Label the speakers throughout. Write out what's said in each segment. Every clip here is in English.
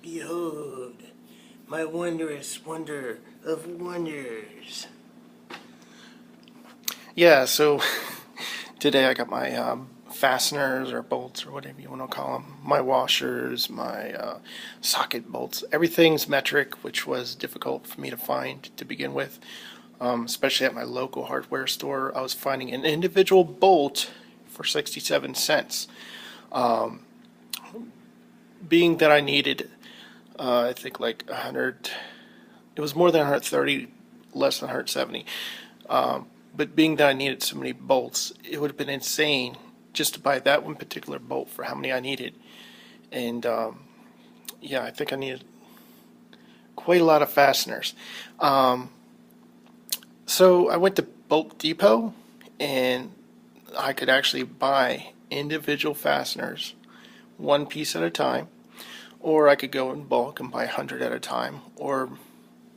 Speaker 1: Behold, my wondrous wonder of wonders. Yeah, so today I got my fasteners or bolts or whatever you want to call them, my washers, my socket bolts. Everything's metric, which was difficult for me to find to begin with, especially at my local hardware store. I was finding an individual bolt for 67 cents. Being that I needed, I think like 100, it was more than 130, less than 170. But being that I needed so many bolts, it would have been insane just to buy that one particular bolt for how many I needed. And yeah, I think I needed quite a lot of fasteners. So I went to Bolt Depot, and I could actually buy individual fasteners one piece at a time, or I could go in bulk and buy 100 at a time, or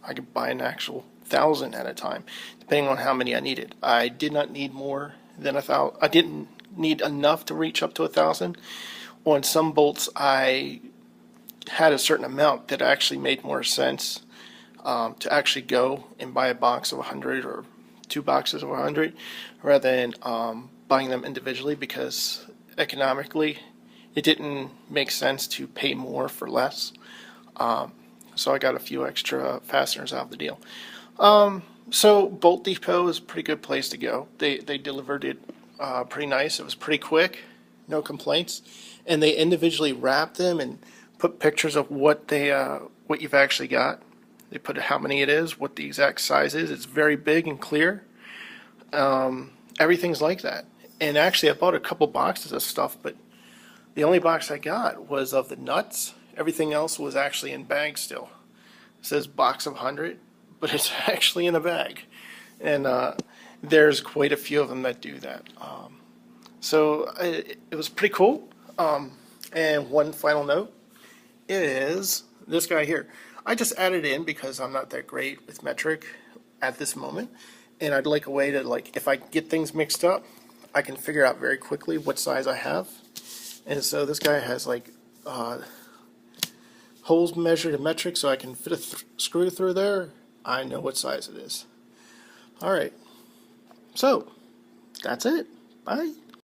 Speaker 1: I could buy an actual 1,000 at a time, depending on how many I needed. I did not need more than 1,000. I didn't need enough to reach up to 1,000. On some bolts, I had a certain amount that actually made more sense to actually go and buy a box of 100 or 2 boxes of 100 rather than buying them individually, because economically it didn't make sense to pay more for less. So I got a few extra fasteners out of the deal. So Bolt Depot is a pretty good place to go. They delivered it pretty nice. It was pretty quick, no complaints, and they individually wrapped them and put pictures of what you've actually got. They put how many it is, what the exact size is. It's very big and clear. Everything's like that. And actually, I bought a couple boxes of stuff, but the only box I got was of the nuts. Everything else was actually in bags still. It says box of 100, but it's actually in a bag. And there's quite a few of them that do that. So it was pretty cool. And one final note is this guy here. I just added in because I'm not that great with metric at this moment. And I'd like a way to, like, if I get things mixed up, I can figure out very quickly what size I have. And so this guy has like holes measured in metric, so I can fit a screw through there. I know what size it is. Alright, so that's it. Bye.